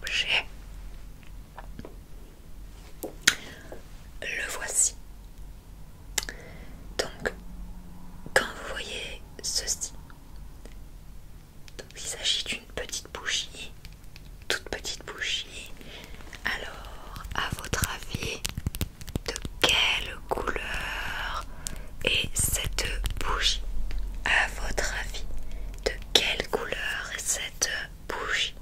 l'objet. Le voici. Donc, quand vous voyez ceci, donc il s'agit d'une petite bougie, toute petite bougie. Alors, à votre avis, de quelle couleur est cette bougie? À votre avis, de quelle couleur est cette bougie?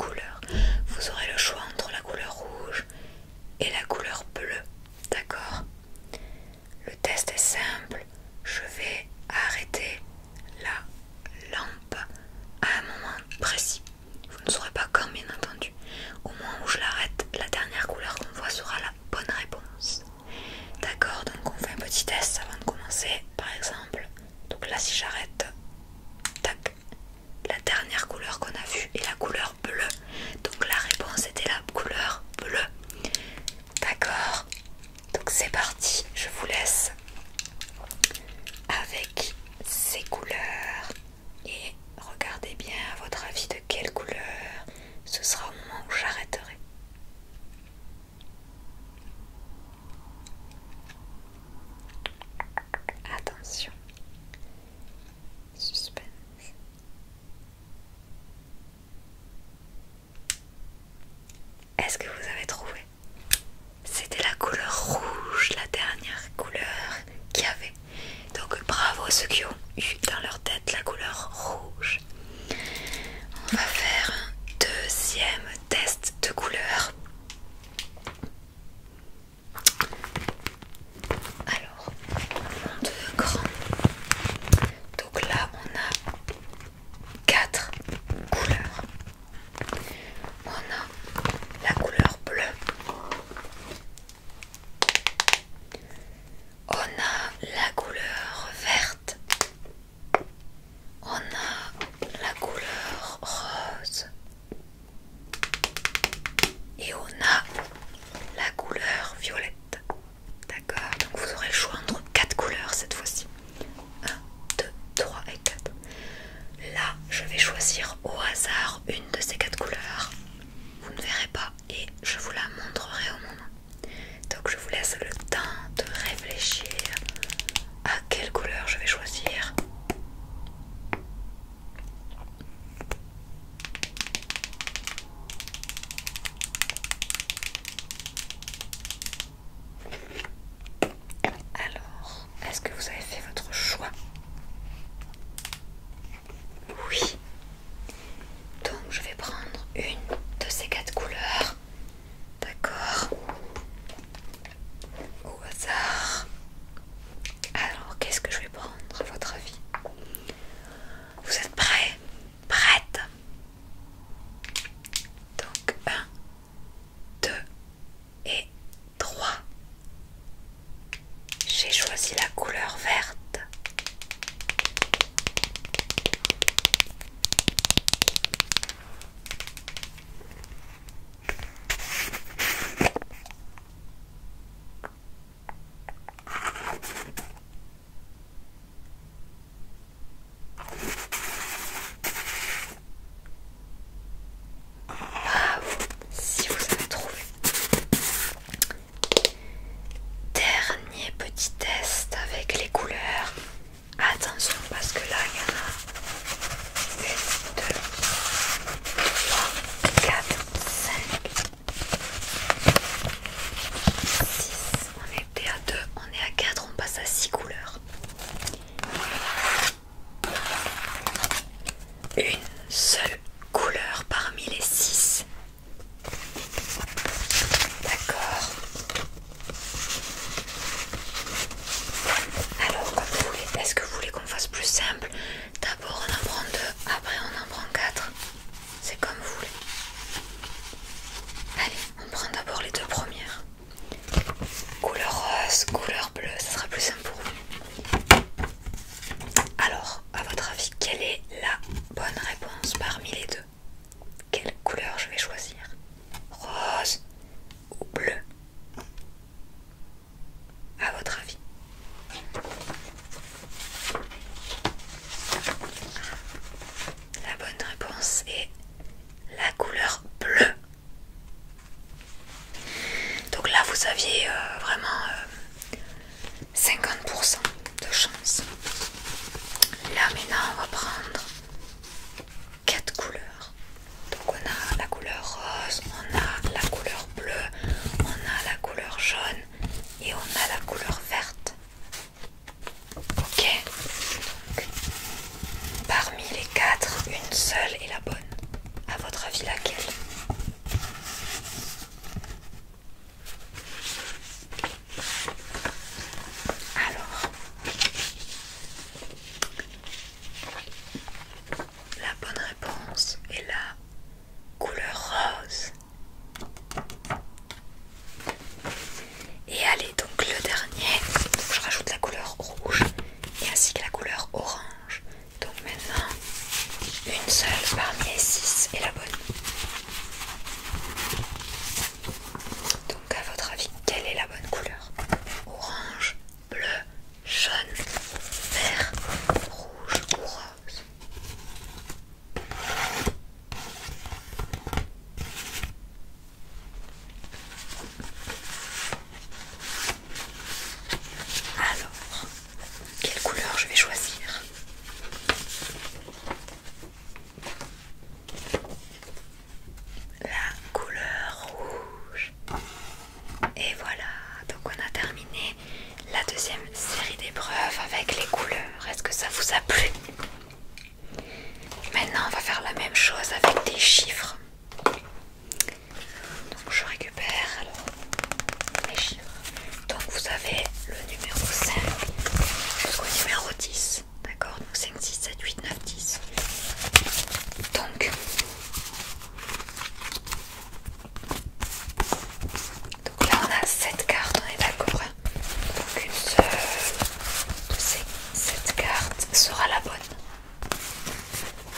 couleurs. Vous aurez le choix entre la couleur rouge et la couleur bleue. D'accord? Le test est simple. Je vais arrêter la lampe à un moment précis. Vous ne saurez pas quand, bien entendu. Au moment où je l'arrête, la dernière couleur qu'on voit sera la bonne réponse. D'accord? Donc on fait un petit test avant de commencer. Par exemple, donc là si j'arrête, tac, la dernière couleur qu'on a vue est la couleur bleue. Donc la réponse était la couleur bleue. D'accord? Donc c'est parti, je vous laisse avec ces couleurs et regardez bien à votre avis de quelle couleur ce sera au moment où j'arrêterai. Attention, suspense. Est-ce que vous avez trouvé? C'était la couleur rouge, la dernière couleur qu'il y avait. Donc bravo à ceux qui ont eu dans leur tête la couleur rouge. On va faire un deuxième test de couleur. Alors, on monte grand. Donc là, on a 4 couleurs. On a la couleur bleue. On a la couleur verte. On a la couleur rose. Et on a la couleur violette. D'accord? Donc vous aurez le choix entre 4 couleurs cette fois-ci. 1, 2, 3 et 4. Là, je vais choisir au hasard une de ces 4 couleurs. Vous ne verrez pas et je vous la montrerai au moment. Donc je vous laisse le temps de réfléchir à quelle couleur je vais choisir. Alors, est-ce que vous avez fait votre choix? Oui. Donc je vais prendre une de ces 4 couleurs. D'accord? Au hasard. Alors, qu'est-ce que je vais prendre à votre avis? Vous êtes prêts? Prête? Donc 1, 2 et 3. J'ai choisi la couleur verte. Bravo, si vous avez trouvé. Dernier petit test avec les couleurs. Attention parce que là il y en a 1, 2, 3, 4, 5, 6. On était à 2, on est à 4, on passe à 6 couleurs. Une seule couleur parmi les 6. D'accord? Alors comme vous voulez, est-ce que vous voulez qu'on fasse plus simple? D'abord on en prend 2, après on en prend 4. C'est comme vous voulez. Allez, on prend d'abord les 2 premières. Couleur rose, couleur bleue, ça sera plus simple pour vous. Alors, à votre avis, quelle est la bonne réponse parmi les 2? Quelle couleur je vais choisir? Rose ou bleu? À votre avis? La bonne réponse est la couleur bleue. Donc là, vous aviez vraiment 50% de chance. Là, maintenant, on va prendre 4 couleurs. Donc on a la couleur rose, on a la couleur bleue, on a la couleur jaune et on a la couleur verte. Ok? Donc, parmi les 4, une seule est la bonne. À votre avis, laquelle? laquelle. Alors, la bonne réponse est la couleur rose. Et allez, donc le dernier, je rajoute la couleur rouge et ainsi que la couleur orange. Donc maintenant, une seule parmi les 6 est la bonne. Donc à votre avis, quelle est la bonne couleur? Orange, bleu, jaune, vert, rouge ou rose? Alors, quelle couleur je vais choisir? La couleur rouge. Et voilà, donc on a terminé la deuxième série d'épreuves avec les couleurs. Est-ce que ça vous a plu? Maintenant on va faire la même chose avec des chiffres. Donc je récupère alors les chiffres. Donc vous avez le numéro 5 jusqu'au numéro 10. D'accord? Donc 5, 6, 7, 8, 9, 10. Donc là on a 7 cartes, on est d'accord, hein? Donc une seule de ces 7 cartes sera la bonne.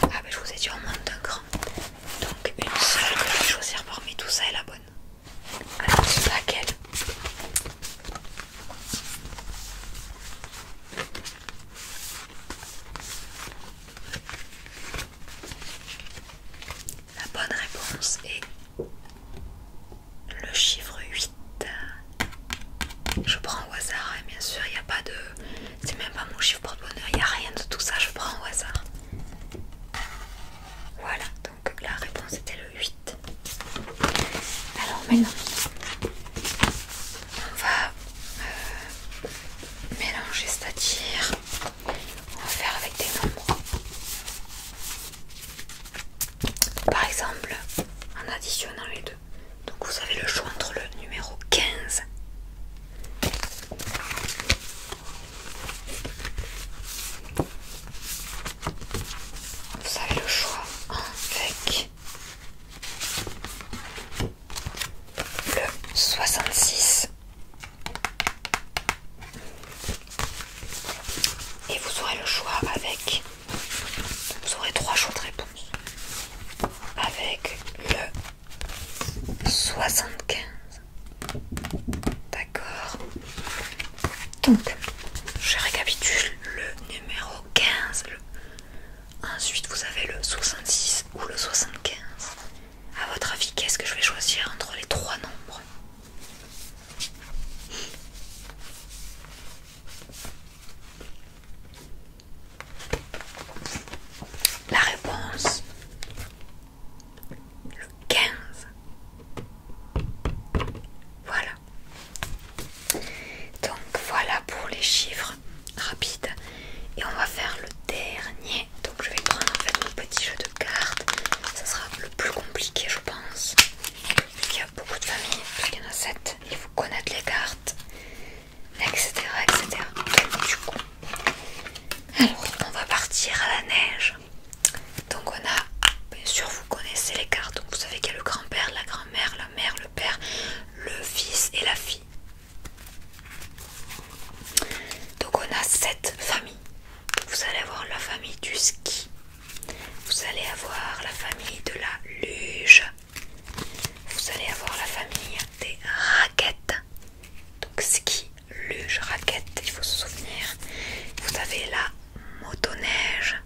Ah ben je vous ai dit on monte d'un cran. Donc une seule que je vais choisir parmi tout ça est la bonne. Alors c'est laquelle? La bonne réponse est le chiffre 8. Je prends au hasard, et bien sûr il n'y a pas de... C'est même pas mon chiffre porte-bonheur, il n'y a rien de tout ça, je prends au hasard. Voilà, donc la réponse était le 8. Alors maintenant, on va mélanger, c'est-à-dire on va faire avec des nombres. Par exemple, en additionnant les deux. Donc vous avez le choix entre le numéro 15 vous avez le choix avec le 66 et vous aurez le choix avec, vous aurez 3 choix de réponse, avec le 75. D'accord. Donc je récapitule: le numéro 15, ensuite vous avez le 66 ou le 75. À votre avis, qu'est-ce que je vais choisir entre les 3 nombres? La réponse, le 15. Voilà. Donc voilà pour les chiffres rapides. Et on va faire le dernier. Donc je vais prendre en fait mon petit jeu de cartes. Ça sera le plus compliqué je pense. Puisqu'il y a beaucoup de familles, puisqu'il y en a 7. Il faut connaître les cartes, etc. etc. Donc, du coup, alors on va partir à la neige. Donc on a, bien sûr vous connaissez les cartes. Donc vous savez qu'il y a le grand-père, la grand-mère, la mère, le père, le fils et la fille. Donc on a 7 familles. Vous allez avoir la famille du ski, vous allez avoir la famille de la luge, vous allez avoir la famille des raquettes. Donc ski, luge, raquette, il faut se souvenir. Vous avez la motoneige,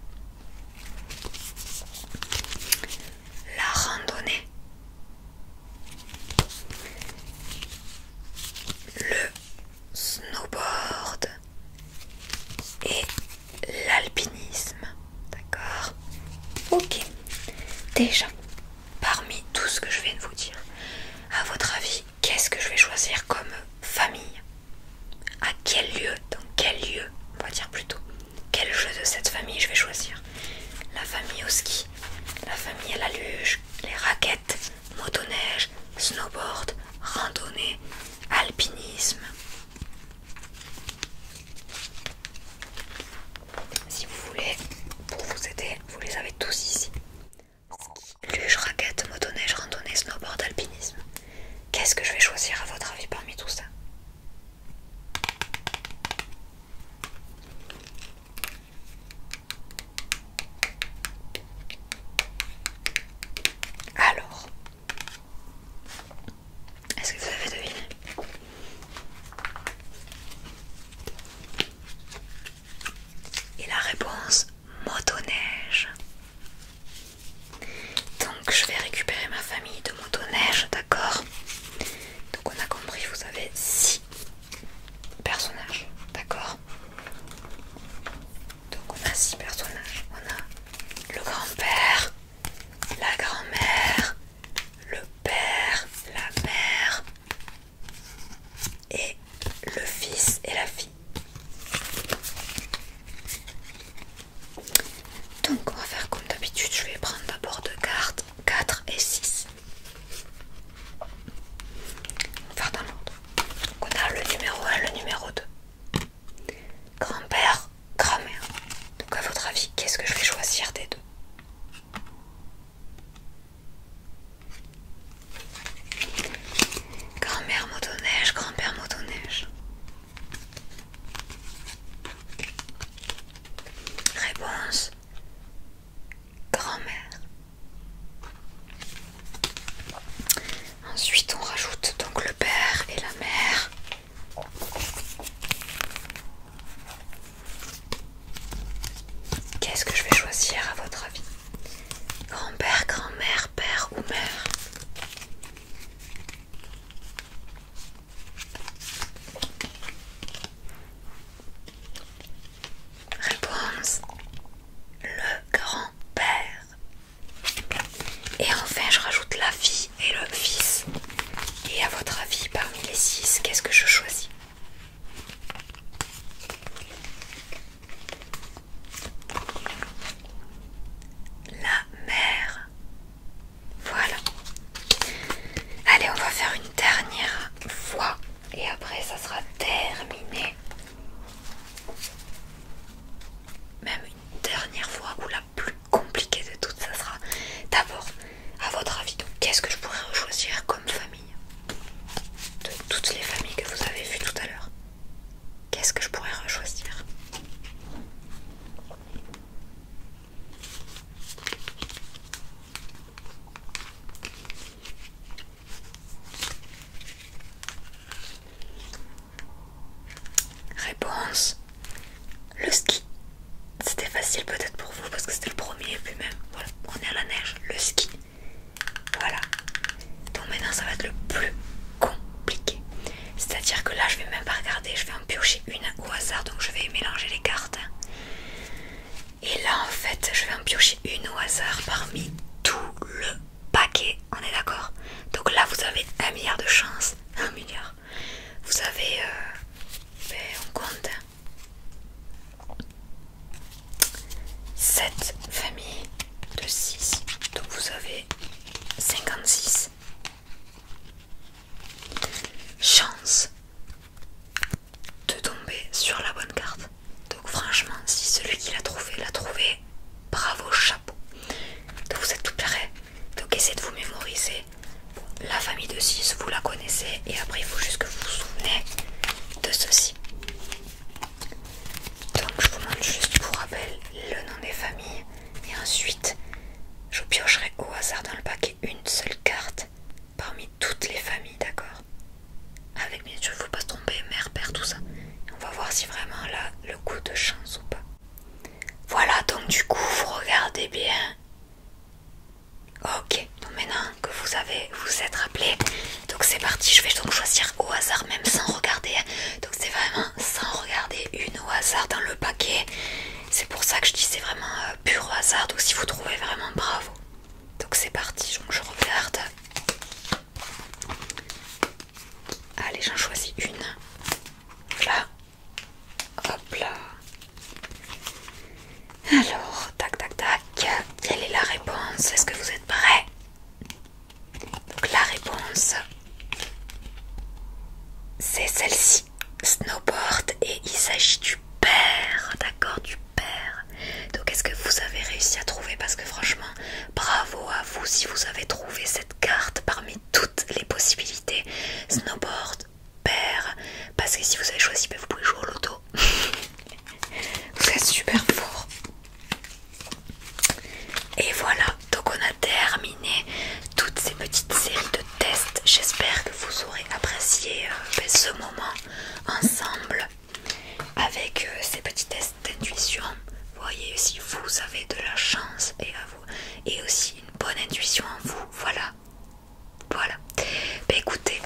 la randonnée, le snowboard et l'alpinisme. D'accord? Ok. Déjà, parmi tout ce que je viens de vous dire, à votre avis, qu'est-ce que je vais choisir comme famille? À quel lieu, dans quel lieu, on va dire plutôt, quel jeu de cette famille je vais choisir? La famille au ski, la famille à la luge, les raquettes fille et le fils. Et à votre avis, parmi les 6, qu'est-ce que je choisis? La mère. Voilà. Allez, on va faire une dernière fois et après ça sera terminé. Même une dernière fois où la plus compliquée de toutes, ça sera d'abord, à votre avis, donc qu'est-ce que je pourrais choisir comme famille? De toutes les familles que vous avez vues tout à l'heure, qu'est-ce que je pourrais choisir? Réponse, le ski. C'était facile peut-être pour vous parce que c'était le premier et puis même, voilà, on est à la neige, le ski. Voilà. Donc maintenant ça va être le plus compliqué. C'est-à-dire que là je vais même pas regarder, je vais en piocher une au hasard, donc je vais mélanger les cartes. Et là en fait je vais en piocher une au hasard parmi tout le paquet, on est d'accord? Donc là vous avez 1 milliard de chances, 1 milliard. Vous avez, on compte, 7 familles de 6, donc vous avez 56 chances de tomber sur la bonne carte. Donc franchement, si celui qui l'a trouvé, bravo, chapeau. Donc vous êtes tout prêts. Donc essayez de vous mémoriser. Bon, la famille de 6, vous la connaissez. Et après, il faut juste que vous vous souvenez de ceci. Donc je vous montre juste pour rappel le nom des familles. Et ensuite, je piocherai au hasard dans le paquet une seule carte parmi toutes les familles, d'accord? Avec bien sûr, il ne faut pas se tromper, mère, père, tout ça. On va voir si vraiment là, le coup de chance ou pas. Voilà, donc du coup, vous regardez bien. Ok, donc maintenant que vous êtes rappelé, donc c'est parti, je vais donc choisir au hasard, même sans regarder. Donc c'est vraiment sans regarder une au hasard dans le paquet. C'est pour ça que je dis c'est vraiment pur hasard, donc si vous trouvez vraiment, bravo. Donc c'est parti, donc je regarde. Allez, j'en choisis une. Voilà. Hop là. Alors, tac tac tac. Quelle est la réponse? Est-ce que vous êtes prêts? Donc la réponse, c'est celle-ci. Snowboard, et il s'agit du père. D'accord, du père. Donc est-ce que vous avez réussi à trouver? Parce que franchement, bravo à vous si vous avez trouvé cette carte parmi toutes les possibilités. Snowboard, père. Parce que si vous avez choisi, vous pouvez jouer au loto. Vous êtes super fort. Et voilà, donc on a terminé toutes ces petites séries de tests. J'espère que vous aurez apprécié ce moment ensemble avec ces petits tests d'intuition. Vous voyez, si vous avez de la chance et aussi une bonne intuition en vous, voilà. Voilà. Bah écoutez,